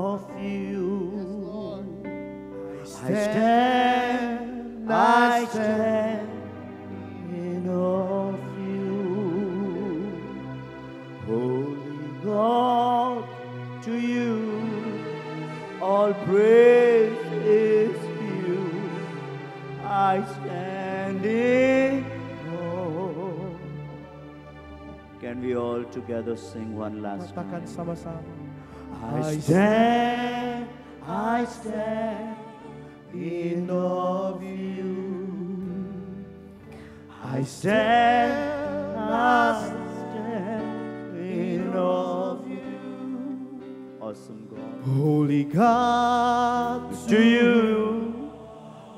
of you. I stand in awe of you. Holy God, to you all praise is due. I stand in awe. Can we all together sing one last Katakan time? sama-sama. I stand in awe of you. I stand in awe of you. Awesome God. Holy God, To you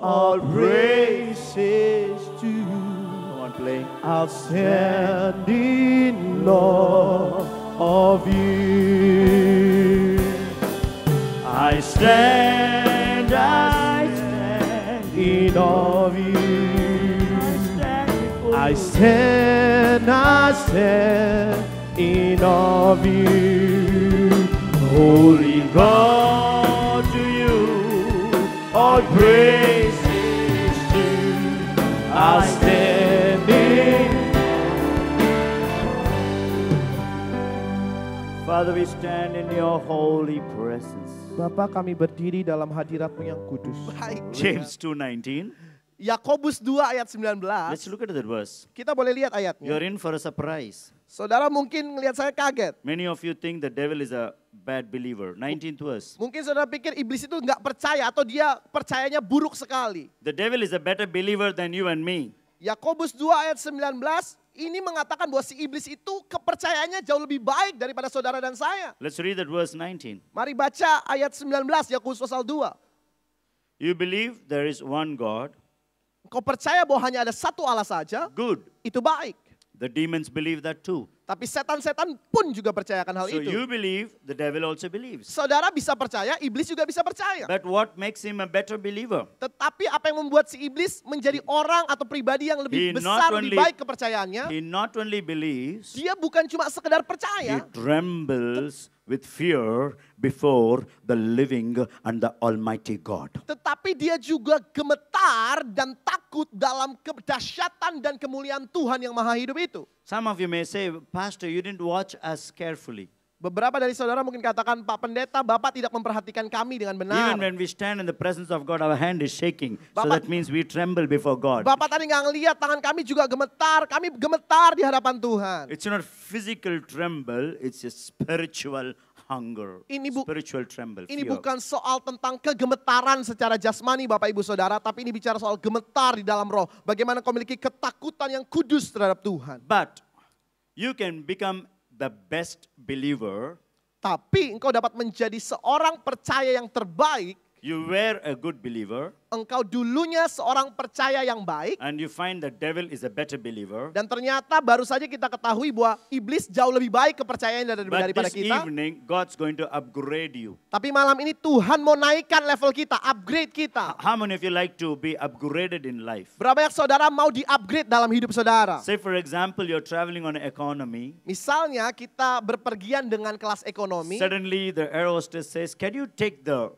all praises to you. Come on, play. I'll stand in awe of you. I stand In awe of you. I stand in awe of you. Holy God, to you all praises due. I stand in. Father, we stand in your holy presence. Bapa, kami berdiri dalam hadirat-Mu yang kudus. Baik. James 2:19. Yakobus 2 ayat 19. Let's look at that verse. Kita boleh lihat ayatnya. You're in for a surprise. Saudara mungkin melihat saya kaget. Many of you think the devil is a bad believer. 19th verse. Mungkin saudara pikir iblis itu nggak percaya atau dia percayanya buruk sekali. The devil is a better believer than you and me. Yakobus 2 ayat 19 ini mengatakan bahwa si iblis itu kepercayaannya jauh lebih baik daripada saudara dan saya. Let's read that verse 19. Mari baca ayat 19 Yakobus pasal 2. You believe there is one God. Engkau percaya bahwa hanya ada satu Allah saja, Good. itu baik. The demons believe that too. Tapi setan-setan pun juga percayakan hal So itu. you believe, the devil also believes. Saudara bisa percaya, iblis juga bisa percaya. But what makes him a better believer? Tetapi apa yang membuat si iblis menjadi orang atau pribadi yang lebih He besar, not lebih only- baik kepercayaannya, He not only believes, dia bukan cuma sekedar he percaya, trembles with fear before the living and the Almighty God. tetapi dia juga gemetar dan takut dalam kedahsyatan dan kemuliaan Tuhan yang maha hidup itu. Some of you may say, Pastor, you didn't watch us carefully. Beberapa dari saudara mungkin katakan, Pak Pendeta, Bapak tidak memperhatikan kami dengan benar. Even when we stand in the presence of God, our hand is shaking. So Bapak- that means we tremble before God. Bapak tadi nggak ngeliat tangan kami juga gemetar, kami gemetar di hadapan Tuhan. It's not physical tremble, it's a spiritual hunger. Ini bu- Spiritual tremble. Ini fear. bukan soal tentang kegemetaran secara jasmani Bapak Ibu Saudara, tapi ini bicara soal gemetar di dalam roh. Bagaimana kau memiliki ketakutan yang kudus terhadap Tuhan. But you can become the best believer. Tapi engkau dapat menjadi seorang percaya yang terbaik. You were a good believer Engkau dulunya seorang percaya yang baik. and you find the devil is a better believer. Dan ternyata baru saja kita ketahui bahwa iblis jauh lebih baik kepercayaan But daripada this kita. evening, God's going to upgrade you. Tapi malam ini Tuhan mau naikkan level kita, upgrade kita. How many of you like to be upgraded in life? Berapa banyak saudara mau di-upgrade dalam hidup saudara? Say for example, you're traveling on economy. Misalnya kita berpergian dengan kelas ekonomi. Suddenly the air hostess says, can you take the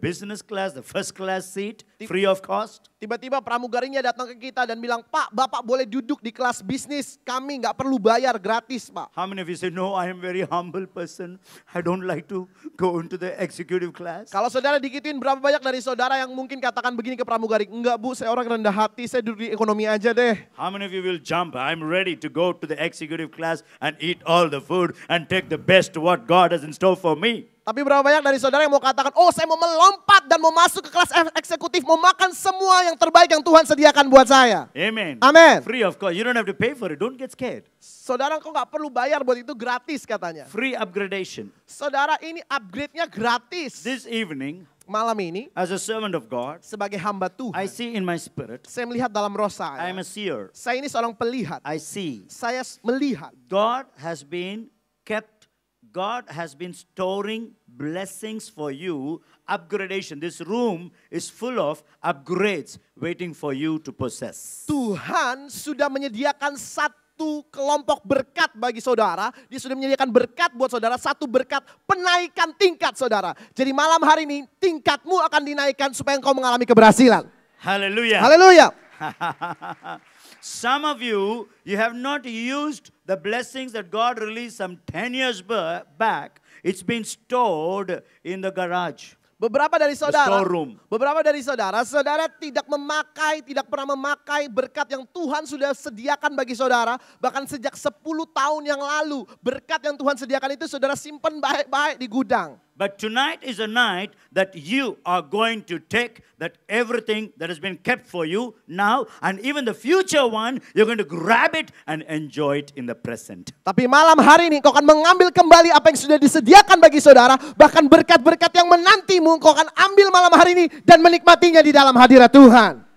business class, the first class seat, free of cost? Tiba-tiba pramugarinya datang ke kita dan bilang, Pak, Bapak boleh duduk di kelas bisnis. Kami nggak perlu bayar, gratis Pak. How many of you say, no, I am very humble person. I don't like to go into the executive class. Kalau saudara digituin, berapa banyak dari saudara yang mungkin katakan begini ke pramugari, enggak Bu, saya orang rendah hati, saya duduk di ekonomi aja deh. How many of you will jump? I'm ready to go to the executive class and eat all the food and take the best what God has in store for me. Tapi berapa banyak dari saudara yang mau katakan, oh saya mau melompat dan mau masuk ke kelas eksekutif, mau makan semua yang terbaik yang Tuhan sediakan buat saya. Amen. Amen. Free of cost. You don't have to pay for it. Don't get scared. Saudara kok nggak perlu bayar buat itu, gratis katanya. Free upgradation. Saudara ini upgrade-nya gratis. This evening, Malam ini as a servant of God, sebagai hamba Tuhan, I see in my spirit, saya melihat dalam roh I am saya. a seer. Saya ini seorang pelihat. I see. Saya melihat God has been storing blessings for you, upgradation. This room is full of upgrades waiting for you to possess. Tuhan sudah menyediakan satu satu kelompok berkat bagi saudara. Dia sudah menyediakan berkat buat saudara, satu berkat penaikan tingkat saudara. Jadi malam hari ini tingkatmu akan dinaikkan supaya engkau mengalami keberhasilan. Hallelujah. Haleluya. Some of you have not used the blessings that God released some 10 years back. It's been stored in the garage. Beberapa dari saudara, storeroom. saudara tidak pernah memakai berkat yang Tuhan sudah sediakan bagi saudara. Bahkan sejak 10 tahun yang lalu, berkat yang Tuhan sediakan itu saudara simpan baik-baik di gudang. But tonight is a night that you are going to take that everything that has been kept for you now and even the future one, you're going to grab it and enjoy it in the present. Tapi malam hari ini kau akan mengambil kembali apa yang sudah disediakan bagi saudara. Bahkan berkat-berkat yang menantimu kau akan ambil malam hari ini dan menikmatinya di dalam hadirat Tuhan.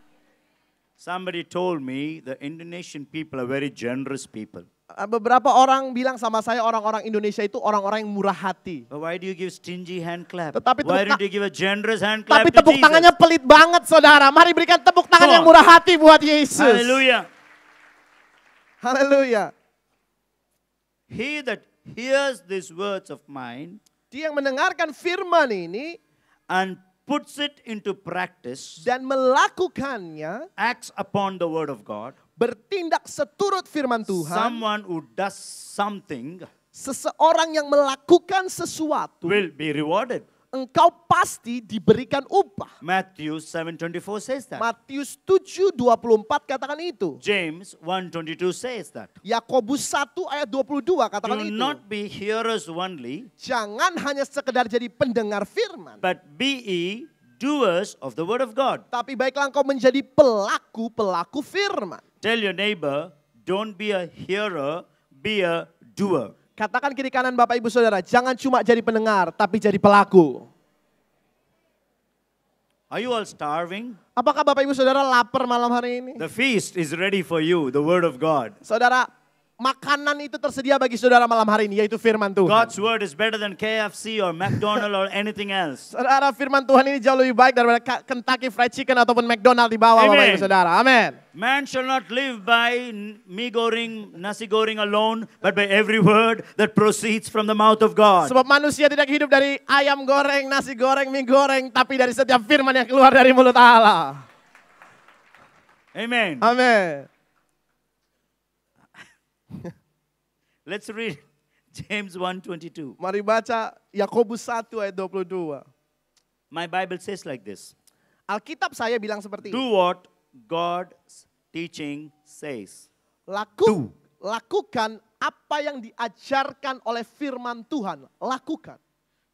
Somebody told me the Indonesian people are very generous people. Beberapa orang bilang sama saya orang-orang Indonesia itu orang-orang yang murah hati. But why do you give stingy hand clap? Tetapi Why don't you give a generous hand clap Tapi to tepuk Jesus? tangannya pelit banget saudara. Mari berikan tepuk tangan Come yang on. murah hati buat Yesus. Hallelujah. Haleluya. He that hears these words of mine Dia yang mendengarkan firman ini and puts it into practice, dan melakukannya, acts upon the word of God, bertindak seturut firman Tuhan, someone who does something seseorang yang melakukan sesuatu, will be rewarded. engkau pasti diberikan upah. Matthew 7:24 says that. Matius 7:24 katakan itu. James 1:22 says that. Yakobus 1 ayat 22 katakan Do itu. not be hearers only, Jangan hanya sekedar jadi pendengar firman, but be ye doers of the word of God. tapi baiklah engkau menjadi pelaku firman. Tell your neighbor, don't be a hearer, be a doer. Katakan kiri kanan Bapak Ibu Saudara, jangan cuma jadi pendengar, tapi jadi pelaku. Are you all starving? Apakah Bapak Ibu Saudara lapar malam hari ini? The feast is ready for you, the word of God. Saudara, makanan itu tersedia bagi saudara malam hari ini, yaitu firman Tuhan. God's word is better than KFC or McDonald's or anything else. Saudara, firman Tuhan ini jauh lebih baik daripada Kentucky Fried Chicken ataupun McDonald di bawah Bapak Amen. Ibu Saudara. Amin. Man shall not live by mie goreng, nasi goreng alone, but by every word that proceeds from the mouth of God. Sebab manusia tidak hidup dari ayam goreng, nasi goreng, mie goreng, tapi dari setiap firman yang keluar dari mulut Allah. Amen. Amin. Let's read James 1:22. Mari baca Yakobus 1 ayat 22. My Bible says like this. Alkitab saya bilang seperti ini. Do what God's teaching says. Lakukan apa yang diajarkan oleh firman Tuhan. Lakukan.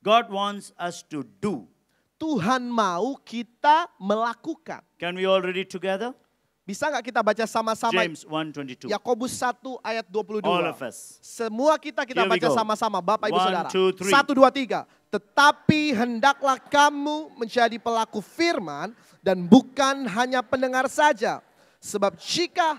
God wants us to do. Tuhan mau kita melakukan. Can we all read it together? Bisa nggak kita baca sama-sama James 1:22. Yakobus 1 ayat 22. All of us. Semua kita Here we baca go. sama-sama Bapak Ibu 1, Saudara. 2, 3. 1, 2, 3. Tetapi hendaklah kamu menjadi pelaku firman dan bukan hanya pendengar saja. Sebab jika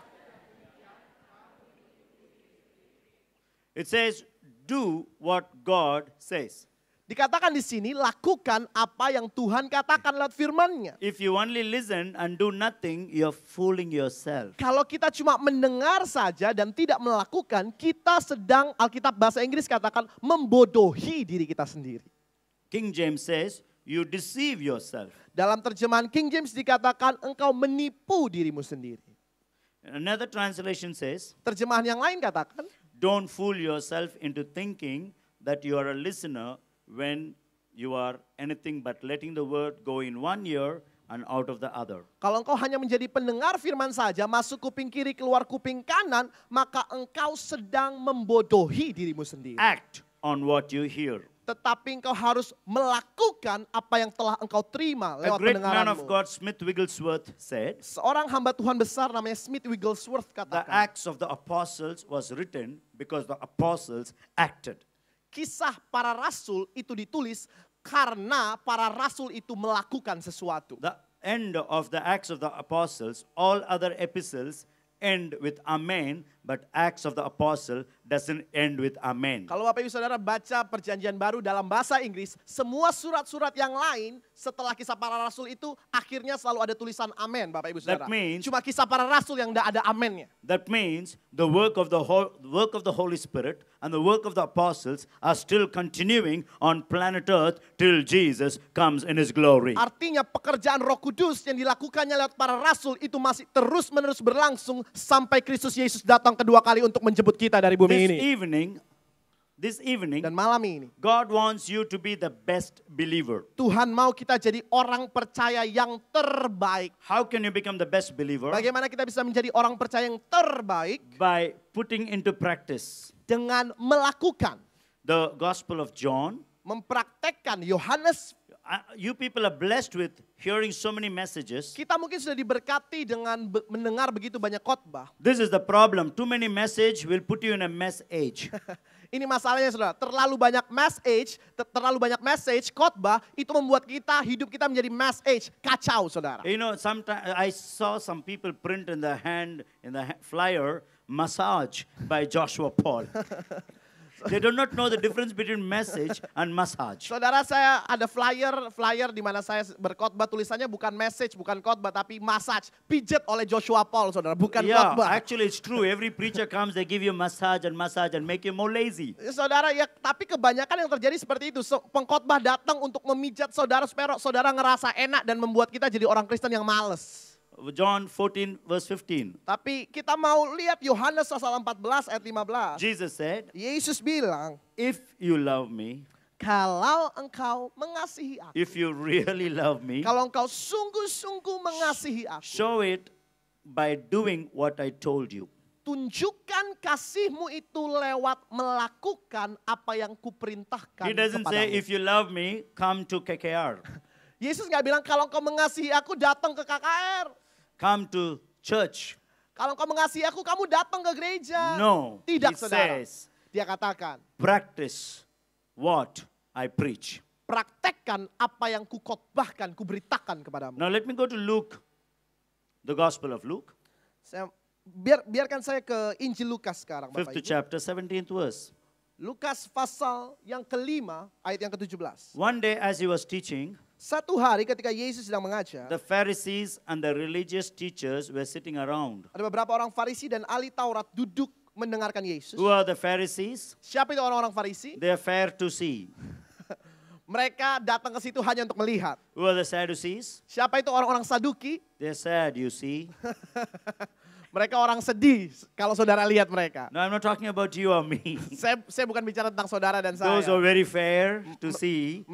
It says, do what God says. dikatakan di sini, lakukan apa yang Tuhan katakan lewat firman-Nya. If you only listen and do nothing, you're fooling yourself. Kalau kita cuma mendengar saja dan tidak melakukan, kita sedang, Alkitab bahasa Inggris katakan, membodohi diri kita sendiri. King James says, you deceive yourself. Dalam terjemahan King James dikatakan, engkau menipu dirimu sendiri. Another translation says, Terjemahan yang lain katakan, don't fool yourself into thinking that you are a listener when you are anything but letting the word go in one ear and out of the other. kalau engkau hanya menjadi pendengar firman saja, masuk kuping kiri, keluar kuping kanan, maka engkau sedang membodohi dirimu sendiri. Act on what you hear. Tetapi engkau harus melakukan apa yang telah engkau terima A lewat great man of pendengaranmu. God, Smith Wigglesworth, said, Seorang hamba Tuhan besar namanya Smith Wigglesworth the katakan, Acts of the Apostles was written because the apostles acted. kisah para rasul itu ditulis karena para rasul itu melakukan sesuatu. The end of the Acts of the Apostles, all other epistles end with Amen, but Acts of the Apostle doesn't end with amen. Kalau Bapak Ibu Saudara baca perjanjian baru dalam bahasa Inggris, semua surat-surat yang lain setelah kisah para rasul itu akhirnya selalu ada tulisan amen Bapak Ibu Saudara. That means- Cuma kisah para rasul yang tidak ada amennya. That means the work of the Holy Spirit and the work of the apostles are still continuing on planet Earth till Jesus comes in his glory. Artinya pekerjaan Roh Kudus yang dilakukannya lewat para rasul itu masih terus-menerus berlangsung sampai Kristus Yesus datang kedua kali untuk menjemput kita dari bumi This ini. evening, Dan malam ini, God wants you to be the best believer. Tuhan mau kita jadi orang percaya yang terbaik. How can you become the best believer? Bagaimana kita bisa menjadi orang percaya yang terbaik? By putting into practice Dengan melakukan, the Gospel of John. mempraktekkan Yohanes. You people are blessed with hearing so many messages. Kita mungkin sudah diberkati dengan mendengar begitu banyak khotbah. This is the problem. Too many message will put you in a mess age. Ini masalahnya saudara, terlalu banyak message, khotbah, itu membuat hidup kita menjadi mass age, kacau saudara. You know, sometimes I saw some people print in the flyer, massage by Joshua Paul. They do not know the difference between message and massage. Saudara, saya ada flyer di mana saya berkhotbah, tulisannya bukan message, bukan khotbah, tapi massage, pijet oleh Joshua Paul saudara, bukan Yeah, khotbah. actually it's true. Every preacher comes, they give you massage and make you more lazy. Saudara, ya tapi kebanyakan yang terjadi seperti itu. Pengkhotbah datang untuk memijat saudara supaya saudara ngerasa enak dan membuat kita jadi orang Kristen yang males. John 14 verse 15. Tapi kita mau lihat Yohanes pasal 14 ayat 15. Jesus said, Yesus bilang, if you love me, kalau engkau mengasihi aku, if you really love me, kalau engkau sungguh-sungguh mengasihi aku, show it by doing what I told you. tunjukkan kasihmu itu lewat melakukan apa yang kuperintahkan He doesn't say, kepadamu. if you love me, come to KKR. Yesus nggak bilang kalau engkau mengasihi aku datang ke KKR. Come to church. Kalau engkau mengasihi aku, kamu datang ke gereja. No, Tidak, he saudara. says, Dia katakan, practice what I preach. praktekkan apa yang kukhotbahkan, kuberitakan kepadamu. Now let me go to Luke, the Gospel of Luke, Biarkan saya ke Injil Lukas sekarang, Bapak 5th Ibu. chapter, 17th verse. Lukas pasal yang kelima, ayat yang ke-17. One day as he was teaching, Satu hari ketika Yesus sedang mengajar, the Pharisees and the religious teachers were sitting around. ada beberapa orang Farisi dan ahli Taurat duduk mendengarkan Yesus. Who are the Pharisees? Siapa itu orang-orang Farisi? They are fair to see. Mereka datang ke situ hanya untuk melihat. Who are the Sadducees? Siapa itu orang-orang Saduki? They're sad, you see. Mereka orang sedih kalau saudara lihat mereka. No, I'm not talking about you or me. Saya bukan bicara tentang saudara dan Those are saya. very fair to see,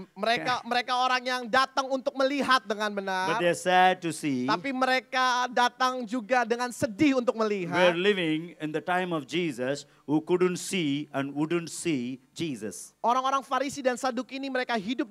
Mereka orang yang datang untuk melihat dengan benar. but they're sad to see. Tapi mereka datang juga dengan sedih untuk We're melihat. living in the time of Jesus who couldn't see and wouldn't see Jesus. Orang-orang Farisi dan Saduki ini mereka hidup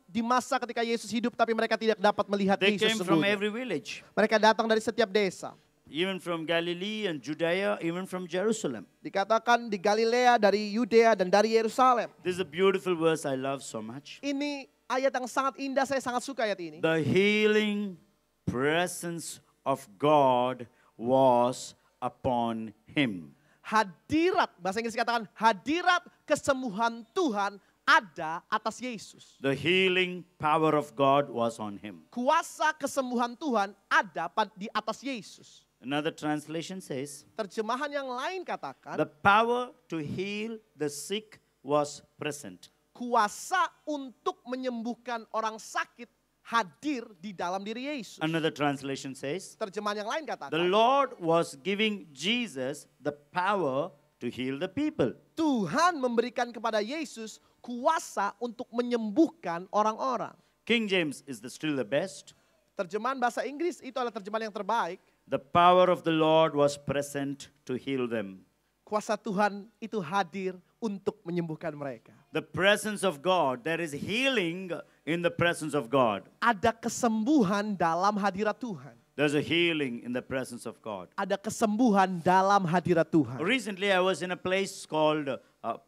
di masa ketika Yesus hidup tapi mereka tidak dapat melihat They Yesus came from sesungguhnya. every village, Mereka datang dari setiap desa. even from Galilee and Judea, even from Jerusalem. Dikatakan di Galilea, dari Yudea dan dari Yerusalem. This is a beautiful verse I love so much. Ini ayat yang sangat indah, saya sangat suka ayat ini. The healing presence of God was upon him. Hadirat, bahasa Inggris katakan hadirat kesembuhan Tuhan ada atas Yesus. The healing power of God was on him. Kuasa kesembuhan Tuhan ada di atas Yesus. Another translation says, Terjemahan yang lain katakan, the power to heal the sick was present. kuasa untuk menyembuhkan orang sakit hadir di dalam diri Yesus. Another translation says, Terjemahan yang lain the katakan, Lord was giving Jesus the power to heal the people. Tuhan memberikan kepada Yesus kuasa untuk menyembuhkan orang-orang. King James is still the best. Terjemahan bahasa Inggris itu adalah terjemahan yang terbaik. The power of the Lord was present to heal them. Kuasa Tuhan itu hadir untuk menyembuhkan mereka. The presence of God, there is healing in the presence of God. Ada kesembuhan dalam hadirat Tuhan. There's a healing in the presence of God. Ada kesembuhan dalam hadirat Tuhan. Recently, I was in a place called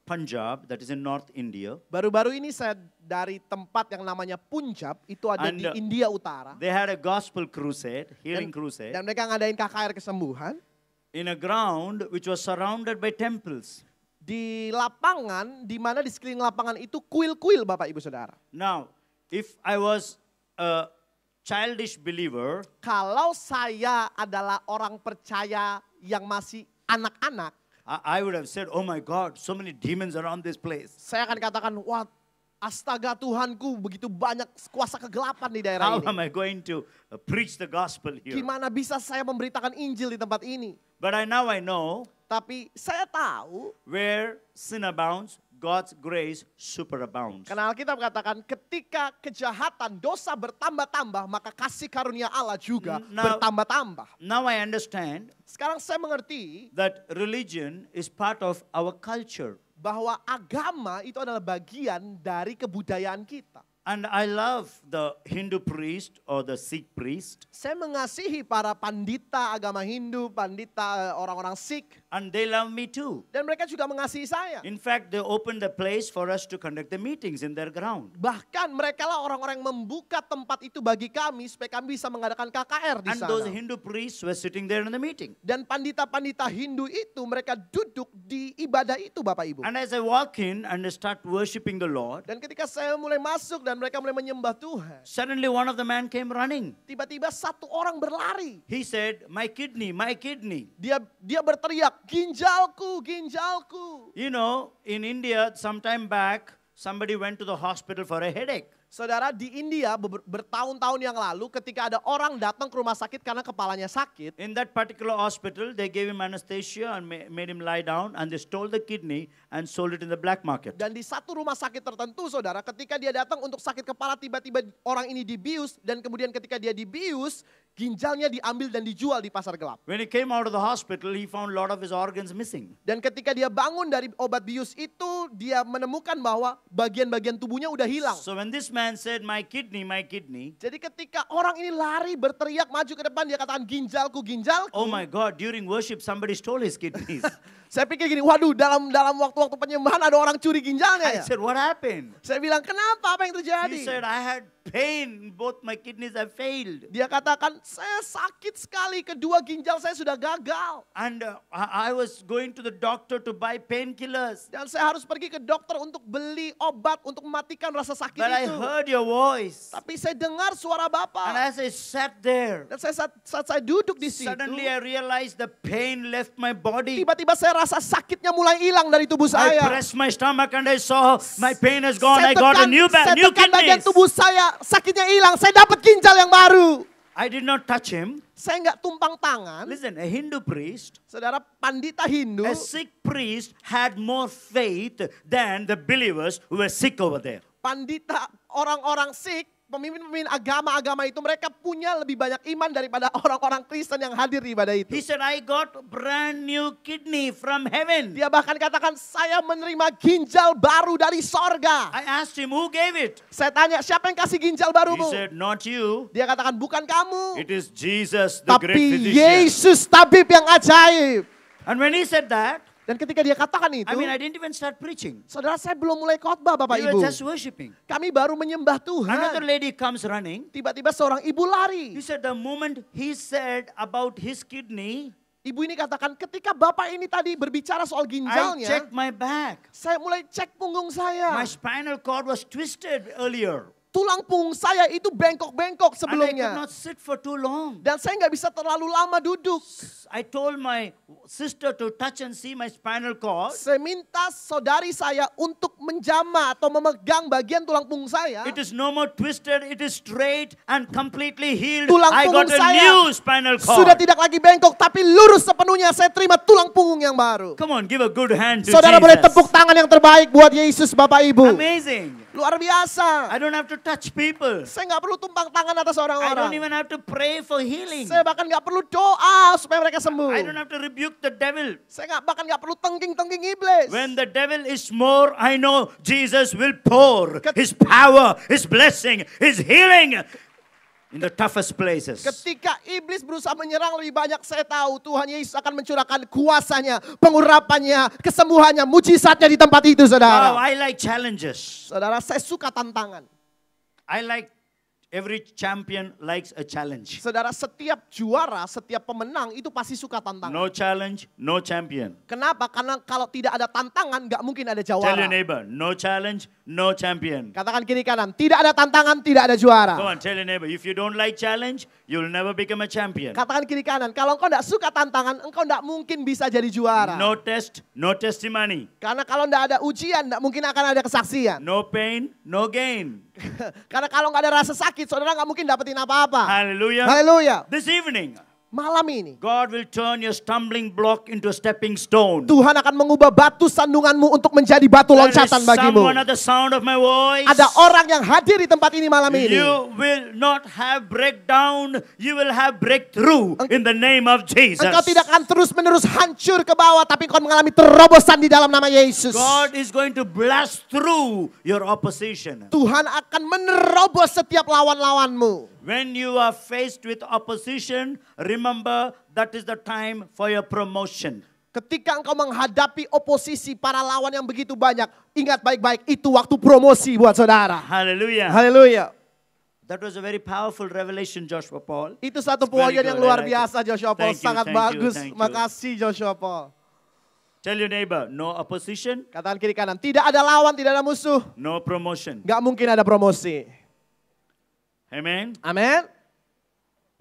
Punjab, that is in North India. Baru-baru ini saya dari tempat yang namanya Punjab, itu ada di And, India Utara. They had a gospel crusade, healing crusade. Dan mereka ngadain KKR kesembuhan. in a ground which was surrounded by temples. Di lapangan, di mana di sekeliling lapangan itu kuil-kuil Bapak Ibu Saudara. Now, if I was a childish believer, Kalau saya adalah orang percaya yang masih anak-anak, I would have said, oh my God, so many demons around this place. saya akan katakan, wah astaga Tuhanku begitu banyak kuasa kegelapan di daerah How ini. am I going to preach the gospel here? Gimana bisa saya memberitakan Injil di tempat ini? But now I know Tapi saya tahu, where sin abounds, God's grace superabounds. karena Alkitab katakan ketika kejahatan, dosa bertambah-tambah, maka kasih karunia Allah juga Now- bertambah-tambah. Now I understand Sekarang saya mengerti that religion is part of our culture. bahwa agama itu adalah bagian dari kebudayaan kita. And I love the Hindu priest or the Sikh priest. Saya mengasihi para pandita agama Hindu, pandita orang-orang Sikh, And they love me too. dan mereka juga mengasihi saya. In fact, they opened a place for us to conduct the meetings in their ground. Bahkan mereka lah orang-orang yang membuka tempat itu bagi kami supaya kami bisa mengadakan KKR di And those sana. Hindu priests were sitting there in the meeting. Dan pandita-pandita Hindu itu mereka duduk di ibadah itu Bapak Ibu. And as I walk in and I start worshiping the Lord, Dan ketika saya mulai masuk dan mereka mulai menyembah Tuhan, suddenly one of the men came running. tiba-tiba satu orang berlari. He said, my kidney, my kidney. Dia berteriak, ginjalku, ginjalku. You know, in India, sometime back, somebody went to the hospital for a headache. Saudara, di India bertahun-tahun yang lalu ketika ada orang datang ke rumah sakit karena kepalanya sakit, In that particular hospital, they gave him anesthesia and made him lie down, and they stole the kidney and sold it in the black market. dan di satu rumah sakit tertentu saudara, ketika dia datang untuk sakit kepala, tiba-tiba orang ini dibius, dan kemudian ketika dia dibius, ginjalnya diambil dan dijual di pasar gelap. When he came out of the hospital, he found a lot of his organs missing. Dan ketika dia bangun dari obat bius itu, dia menemukan bahwa bagian-bagian tubuhnya udah hilang. So when this man said, my kidney, Jadi ketika orang ini lari berteriak maju ke depan, dia katakan ginjalku, ginjalku. oh my God, during worship, somebody stole his kidneys. Saya pikir gini, waduh dalam waktu-waktu penyembahan ada orang curi ginjalnya I ya. said, what happened? Saya bilang, kenapa? Apa yang terjadi? He said, I had pain, both my kidneys have failed. Dia katakan, saya sakit sekali, kedua ginjal saya sudah gagal. And I was going to the doctor to buy painkillers. Dan saya harus pergi ke dokter untuk beli obat untuk mematikan rasa sakit But I itu. heard your voice. Tapi saya dengar suara And Bapak. as I sat there, Dan saat saya duduk di situ, suddenly I realized the pain left my body. tiba-tiba saya rasa sakitnya mulai hilang dari tubuh I saya. pressed my stomach and I saw my pain has gone. Saya I got a new saya new tekan bagian kidneys. tubuh saya, sakitnya hilang. Saya dapat ginjal yang baru. I did not touch him. Saya nggak tumpang tangan. Listen, a Hindu priest, Saudara, pandita Hindu, a Sikh priest had more faith than the believers who were sick over there. pandita orang-orang Sikh, pemimpin-pemimpin agama-agama itu mereka punya lebih banyak iman daripada orang-orang Kristen yang hadir di ibadah itu. He said, I got brand new kidney from heaven. Dia bahkan katakan, saya menerima ginjal baru dari sorga. I asked him, who gave it? Saya tanya, siapa yang kasih ginjal He barumu? said, not you. Dia katakan, bukan kamu. It is Jesus, the great Tapi physician. Yesus tabib yang ajaib. And when he said that, Dan ketika dia katakan itu, I didn't even start preaching. saudara saya belum mulai khotbah Bapak We Ibu. were just worshiping. Kami baru menyembah Another Tuhan. lady comes running. Tiba-tiba seorang ibu lari. He said, the moment he said about his kidney, Ibu ini katakan ketika Bapak ini tadi berbicara soal I ginjalnya, checked my back. saya mulai cek punggung saya. My spinal cord was twisted earlier. Tulang punggung saya itu bengkok-bengkok And I could sebelumnya. not sit for too long. Dan saya nggak bisa terlalu lama duduk. I told my sister to touch and see my spinal cord. Saya minta saudari saya untuk menjamah atau memegang bagian tulang punggung saya. It is no more twisted, it is straight and completely healed. Tulang I punggung got a saya new spinal sudah cord. tidak lagi bengkok tapi lurus sepenuhnya. Saya terima tulang punggung yang baru. Come on, give a good hand to Saudara boleh Jesus. tepuk tangan yang terbaik buat Yesus Bapak Ibu. Amazing. Luar biasa. I don't have to touch people. Saya nggak perlu tumpang tangan atas I don't orang-orang. even have to pray for healing. Saya bahkan nggak perlu doa supaya mereka sembuh. I don't have to rebuke the devil. Saya bahkan nggak perlu tengking-tengking iblis. When the devil is more, I know Jesus will pour his power, his blessing, his healing in the toughest places. Ketika iblis berusaha menyerang lebih banyak, saya tahu Tuhan Yesus akan mencurahkan kuasanya, pengurapannya, kesembuhannya, mujizatnya di tempat itu, Wow, saudara. I like challenges. Saudara, saya suka tantangan. I like Every champion likes a challenge. Saudara, setiap juara, setiap pemenang itu pasti suka tantangan. No challenge, no champion. Kenapa? Karena kalau tidak ada tantangan, nggak mungkin ada Tell your juara. neighbor, no challenge, no champion. Katakan kiri kanan, tidak ada tantangan, tidak ada juara. Come on, tell your neighbor, if you don't like challenge, you'll never become a champion. Katakan kiri kanan, kalau engkau tidak suka tantangan, engkau tidak mungkin bisa jadi juara. No test, no testimony. Karena kalau tidak ada ujian, tidak mungkin akan ada kesaksian. No pain, no gain. Karena kalau nggak ada rasa sakit, saudara nggak mungkin dapetin apa-apa. Hallelujah. Haleluya. This evening, Malam ini, God will turn your stumbling block into a stepping stone. Tuhan akan mengubah batu sandunganmu untuk menjadi batu There loncatan is bagimu. someone at the sound of my voice. Ada orang yang hadir di tempat ini malam ini. You will not have breakdown, you will have breakthrough in the name of Jesus. Engkau tidak akan terus-menerus hancur ke bawah, tapi engkau mengalami terobosan di dalam nama Yesus. God is going to blast through your opposition. Tuhan akan menerobos setiap lawan-lawanmu. When you are faced with opposition, remember that is the time for your promotion. Ketika engkau menghadapi oposisi para lawan yang begitu banyak, ingat baik-baik, itu waktu promosi buat saudara. Hallelujah. Haleluya. That was a very powerful revelation, Joshua Paul. Itu satu It's very poin yang good, luar I like it. biasa Joshua Paul. Thank you, Sangat thank you, bagus. thank you. Makasih Joshua Paul. Tell your neighbor, no opposition, Katakan kiri kanan, tidak ada lawan, tidak ada musuh. no promotion. Gak mungkin ada promosi. Amen. Amin.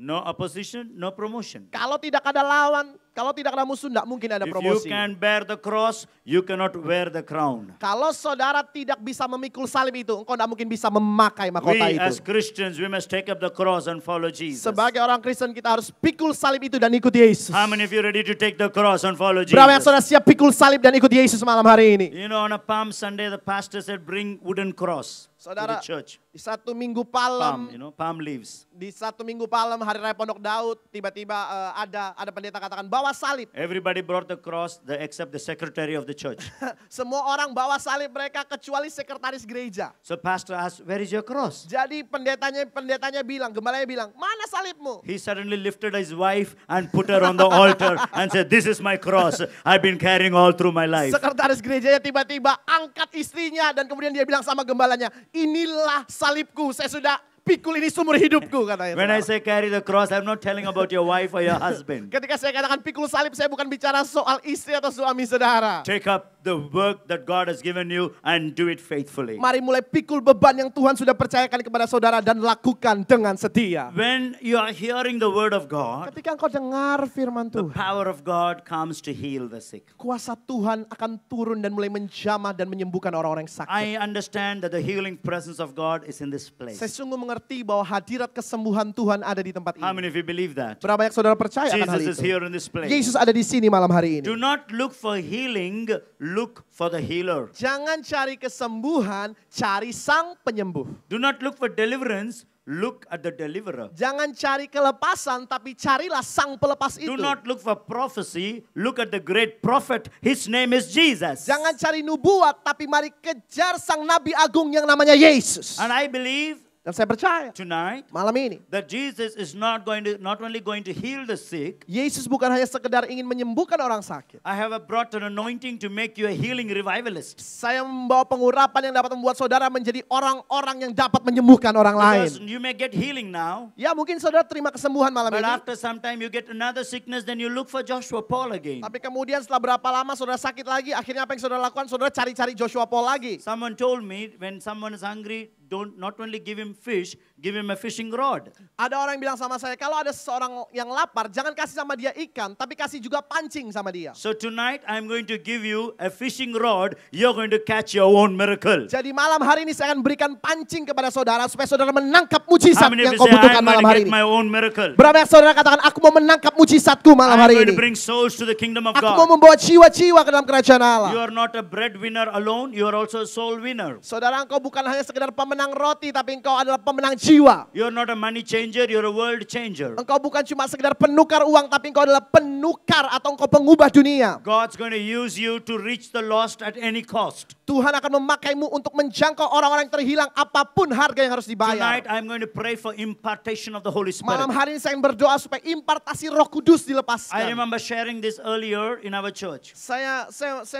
No opposition, no promotion. Kalau tidak ada lawan, kalau tidak ada musuh, tidak mungkin ada If you promosi. can bear the cross, you cannot wear the crown. Kalau saudara tidak bisa memikul salib itu, engkau tidak mungkin bisa memakai mahkota We as itu. Christians, we must take up the cross and follow Jesus. Sebagai orang Kristen kita harus pikul salib itu dan ikuti Yesus. How many of you ready to take the cross and follow Berapa yang Jesus? saudara siap pikul salib dan ikuti Yesus malam hari ini? You know, on a Palm Sunday, the pastor said, bring wooden cross to the Saudara, church. di satu minggu Palm, palem, palm leaves. di satu minggu palem hari raya Pondok Daud, tiba-tiba ada pendeta katakan bawa salib. Everybody brought the cross except the secretary of the church. Semua orang bawa salib mereka kecuali sekretaris gereja. So pastor asked, where is your cross? Jadi pendetanya bilang, gembalanya bilang, mana salibmu? He suddenly lifted his wife and put her on the altar and said, this is my cross. I've been carrying all through my life. Sekretaris gerejanya tiba-tiba angkat istrinya dan kemudian dia bilang sama gembalanya, inilah salibku, saya sudah pikul ini seumur hidupku katanya. When I say carry the cross, I'm not telling about your wife or your husband. Ketika saya katakan pikul salib, saya bukan bicara soal istri atau suami saudara. Take up the work that God has given you and do it faithfully. Mari mulai pikul beban yang Tuhan sudah percayakan kepada saudara dan lakukan dengan setia. When you are hearing the word of God, Ketika engkau dengar firman the Tuhan, power of God comes to heal the sick. kuasa Tuhan akan turun dan mulai menjamah dan menyembuhkan orang-orang yang sakit. I understand that the healing presence of God is in this place. Saya sungguh mengerti bahwa hadirat kesembuhan Tuhan ada di tempat How ini. many of you believe that? Berapa banyak saudara percaya akan hal Jesus is itu? here in this place. Yesus ada di sini malam hari ini. Do not look for healing, look for the healer. Jangan cari kesembuhan, cari sang penyembuh. Do not look for deliverance, look at the deliverer. Jangan cari kelepasan, tapi carilah sang pelepas itu. Do not look for prophecy, look at the great prophet. His name is Jesus. Jangan cari nubuat, tapi mari kejar sang nabi agung yang namanya Yesus. And I believe Dan saya percaya tonight malam ini, that Jesus is not only going to heal the sick. Yesus bukan hanya sekedar ingin menyembuhkan orang sakit. I have brought an anointing to make you a healing revivalist. Saya membawa pengurapan yang dapat membuat saudara menjadi orang-orang yang dapat menyembuhkan orang Because lain. you may get healing now, Ya mungkin saudara terima kesembuhan malam but ini. after some time you get another sickness, then you look for Joshua Paul again. Tapi kemudian setelah berapa lama saudara sakit lagi, akhirnya apa yang saudara lakukan? Saudara cari-cari Joshua Paul lagi. Someone told me when someone is hungry, not only give him fish, give him a fishing rod. Ada orang yang bilang sama saya, kalau ada seorang yang lapar, jangan kasih sama dia ikan, tapi kasih juga pancing sama dia. So tonight I'm going to give you a fishing rod. You're going to catch your own miracle. Jadi malam hari ini saya akan berikan pancing kepada saudara supaya saudara menangkap How mujizat many of yang you kau say, butuhkan I'm going malam to hari get ini? my own miracle? Berapa yang saudara katakan, aku mau menangkap mujizatku malam I'm hari going ini. to bring souls to the kingdom of Aku mau God. membawa jiwa-jiwa ke dalam kerajaan Allah. You are not a breadwinner alone. You are also a soul winner. Saudara, engkau bukan hanya sekedar pemenang roti, tapi engkau adalah pemenang jiwa. You are not a money changer. You're a world changer. Engkau bukan cuma sekedar penukar uang, tapi engkau adalah penukar atau engkau pengubah dunia. God's going to use you to reach the lost at any cost. Tuhan akan memakaimu untuk menjangkau orang-orang yang terhilang apapun harga yang harus dibayar. Tonight I'm going to pray for impartation of the Holy Spirit. Malam hari ini saya ingin berdoa supaya impartasi Roh Kudus I dilepaskan. remember sharing this earlier in our church. Saya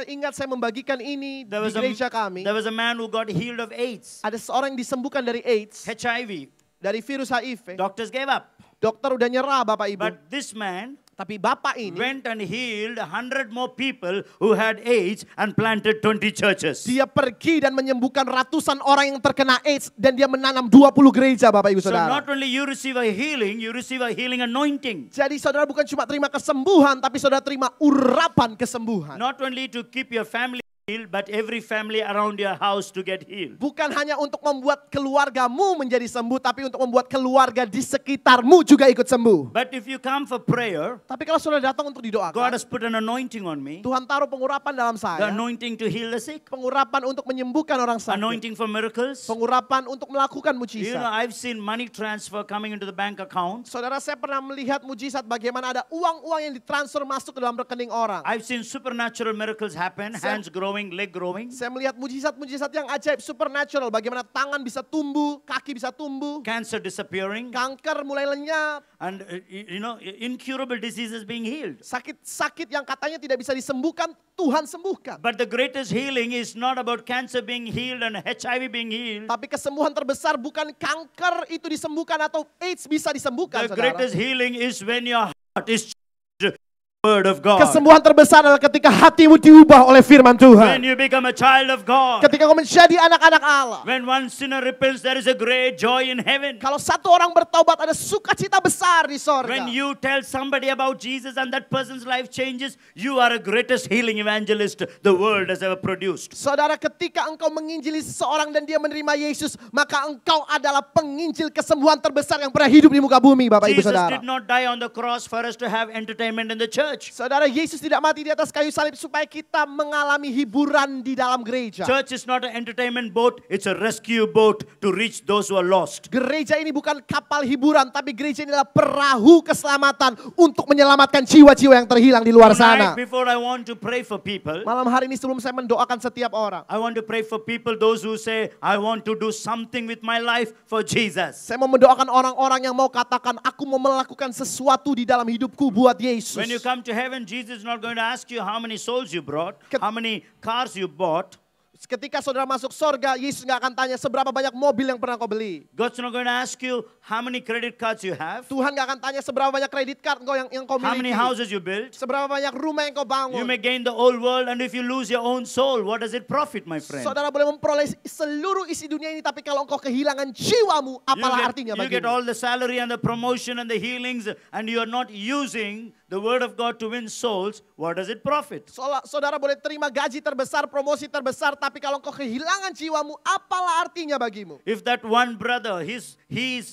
ingat saya membagikan ini di gereja kami. There was a man who got healed of AIDS, Ada seorang yang disembuhkan dari AIDS, HIV. dari virus HIV. Doctors gave up. Dokter udah nyerah Bapak Ibu. But this man Tapi Bapak ini, went and healed 100 more people who had AIDS and planted 20 churches. dia pergi dan menyembuhkan ratusan orang yang terkena AIDS. Dan dia menanam 20 gereja Bapak Ibu So Saudara. not only you receive a healing, you receive a healing anointing. Jadi saudara bukan cuma terima kesembuhan, tapi saudara terima urapan kesembuhan. Not only to keep your family healed, but every family around your house to get healed. Bukan hanya untuk membuat keluargamu menjadi sembuh, tapi untuk membuat keluarga di sekitarmu juga ikut sembuh. But if you come for prayer, Tapi kalau saudara datang untuk God didoakan, has put an anointing on me. Tuhan taruh pengurapan dalam The saya. anointing to heal the sick, Pengurapan untuk menyembuhkan orang sakit. anointing for miracles. Pengurapan untuk melakukan You know, mujizat. I've seen money transfer coming into the bank accounts. Saudara, saya pernah melihat mujizat bagaimana ada uang-uang yang ditransfer masuk ke dalam rekening orang. I've seen supernatural miracles happen, hands growing, leg growing, Saya melihat mujizat-mujizat yang ajaib, supernatural. Bagaimana tangan bisa tumbuh, kaki bisa tumbuh, cancer disappearing, kanker mulai lenyap, and you know, incurable diseases being healed. sakit-sakit yang katanya tidak bisa disembuhkan, Tuhan sembuhkan. But the greatest healing is not about cancer being healed and HIV being healed. Tapi kesembuhan terbesar bukan kanker itu disembuhkan atau AIDS bisa disembuhkan, The saudara. greatest healing is when your heart is changed with the word of God. Kesembuhan terbesar adalah ketika hatimu diubah oleh firman When Tuhan. you become a child of God. Ketika kau menjadi anak-anak Allah. When one sinner repents, there is a great joy in heaven. Kalau satu orang bertobat, ada sukacita besar di sorga. When you tell somebody about Jesus and that person's life changes, you are the greatest healing evangelist the world has ever produced. Saudara, ketika engkau menginjili seseorang dan dia menerima Yesus, maka engkau adalah penginjil kesembuhan terbesar yang pernah hidup di muka bumi, Bapak Ibu Jesus Saudara. did not die on the cross for us to have entertainment in the church. Saudara, Yesus tidak mati di atas kayu salib supaya kita mengalami hiburan di dalam gereja. Church is not an entertainment boat, it's a rescue boat to reach those who are lost. Gereja ini bukan kapal hiburan, tapi gereja ini adalah perahu keselamatan untuk menyelamatkan jiwa-jiwa yang terhilang di luar sana. Tonight, before I want to pray for people, Malam hari ini sebelum saya mendoakan setiap orang, I want to pray for people, those who say, I want to do something with my life for Jesus. saya mau mendoakan orang-orang yang mau katakan, aku mau melakukan sesuatu di dalam hidupku buat Yesus. When you come to heaven, Jesus is not going to ask you how many souls you brought, how many cars you bought. Ketika saudara masuk sorga, Yesus nggak akan tanya seberapa banyak mobil yang pernah kau beli. God's not going to ask you how many credit cards you have, Tuhan nggak akan tanya seberapa banyak kredit card yang kau how many miliki. houses you built. Seberapa banyak rumah yang kau You bangun. may gain the whole world, and if you lose your own soul, what does it profit, my friend? Saudara boleh memperoleh seluruh isi dunia ini, tapi kalau engkau kehilangan jiwamu, apalah artinya You get bagimu? all the salary and the promotion and the healings, and you are not using the word of God to win souls. What does it profit? Saudara boleh terima gaji terbesar, promosi terbesar, tapi kalau engkau kehilangan jiwamu, apalah artinya bagimu? If that one brother, his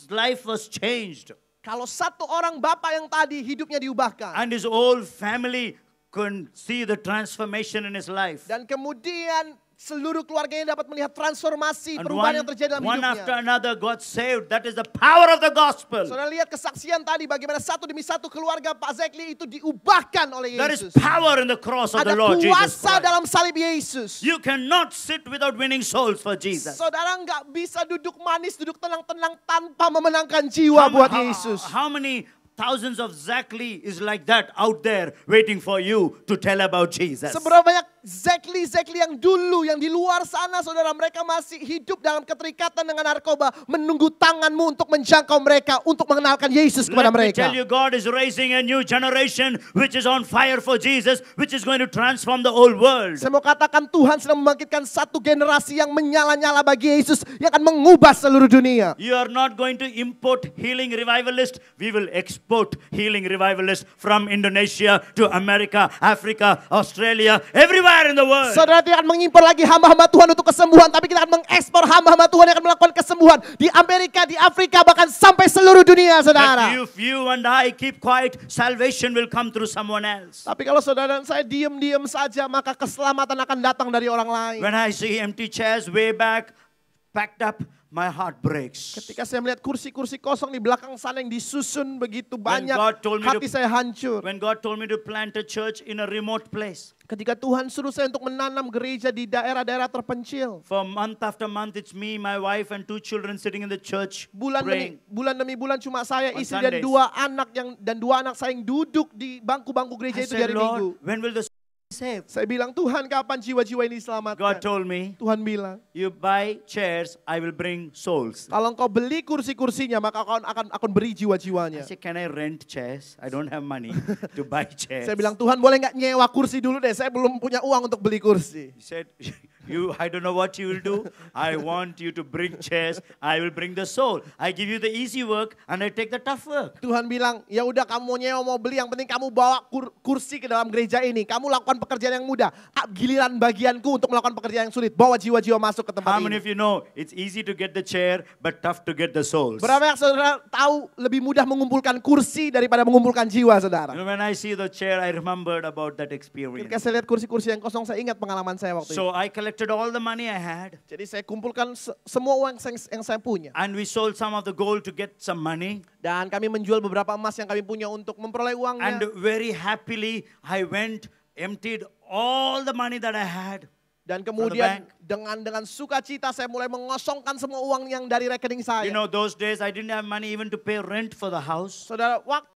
life was changed, Kalau satu orang bapak yang tadi hidupnya diubahkan, and his whole family can see the transformation in his life, dan kemudian seluruh keluarganya dapat melihat transformasi, and perubahan yang terjadi dalam one after hidupnya. another got saved, that is the power of the gospel. Saudara lihat kesaksian tadi bagaimana satu demi satu keluarga Pak Zekli itu diubahkan oleh There is Yesus. power in the cross of Ada the Lord Jesus kuasa Christ. dalam salib Yesus. You cannot sit without winning souls for Jesus. Saudara nggak bisa duduk manis, duduk tenang-tenang tanpa memenangkan jiwa buat Yesus. How many thousands of Zachary is like that out there waiting for you to tell about Jesus? Seberapa banyak Zekli yang dulu, yang di luar sana, saudara, mereka masih hidup dalam keterikatan dengan narkoba, menunggu tanganmu untuk menjangkau mereka, untuk mengenalkan Yesus kepada Let me mereka. tell you, God is raising a new generation which is on fire for Jesus, which is going to transform the whole world. Saya mau katakan Tuhan sedang membangkitkan satu generasi yang menyala-nyala bagi Yesus, yang akan mengubah seluruh dunia. You are not going to import healing revivalists. We will export healing revivalists from Indonesia to America, Africa, Australia, everywhere in the world. Saudara tidak akan mengimpor lagi hamba-hamba Tuhan untuk kesembuhan, tapi kita akan mengekspor hamba-hamba Tuhan yang akan melakukan kesembuhan di Amerika, di Afrika, bahkan sampai seluruh dunia, saudara. But if you and I keep quiet, salvation will come through someone else. Tapi kalau saudara dan saya diam-diam saja, maka keselamatan akan datang dari orang lain. When I see empty chairs way back, packed up, my heart breaks. Ketika saya melihat kursi-kursi kosong di belakang sana yang disusun begitu When banyak, God told me hati saya hancur. When God told me to plant a church in a remote place, Ketika Tuhan suruh saya untuk menanam gereja di daerah-daerah terpencil. for month after month, it's me, my wife, and 2 children sitting in the church praying. Bulan demi bulan cuma saya, On istri dan Sundays. dua anak saya yang duduk di bangku-bangku I gereja itu di said, hari Minggu. Lord, when will the saved. Saya bilang, Tuhan kapan jiwa-jiwa ini God diselamatkan? told me, Tuhan bilang, you buy chairs, I will bring souls. kalau engkau beli kursi-kursinya, maka kau akan beri I jiwa-jiwanya. said, can I rent chairs? I don't have money to buy chairs. Saya bilang, Tuhan boleh nggak nyewa kursi dulu deh, saya belum punya uang untuk beli kursi. He said, I don't know what you will do. I want you to bring chairs. I will bring the soul. I give you the easy work and I take the tough work. Tuhan bilang, ya udah kamu mau nyewa mau beli, yang penting kamu bawa kursi ke dalam gereja ini. Kamu lakukan pekerjaan yang mudah. Giliran bagianku untuk melakukan pekerjaan yang sulit. Bawa jiwa-jiwa masuk ke tempat How many ini. of you know it's easy to get the chair but tough to get the souls? Berapa yang saudara tahu lebih mudah mengumpulkan kursi daripada mengumpulkan jiwa saudara? You know, when I see the chair, I remembered about that experience. Ketika saya lihat kursi-kursi yang kosong, saya ingat pengalaman saya waktu itu. So I collected all the money I had Jadi saya kumpulkan semua uang yang saya punya. and we sold some of the gold to get some money. Dan kami menjual beberapa emas yang kami punya untuk memperoleh And uangnya. very happily, I went, emptied all the money that I had. Dan the kemudian bank. dengan sukacita saya mulai mengosongkan semua uang yang dari rekening saya. You know, those days I didn't have money even to pay rent for the house. Saudara, waktu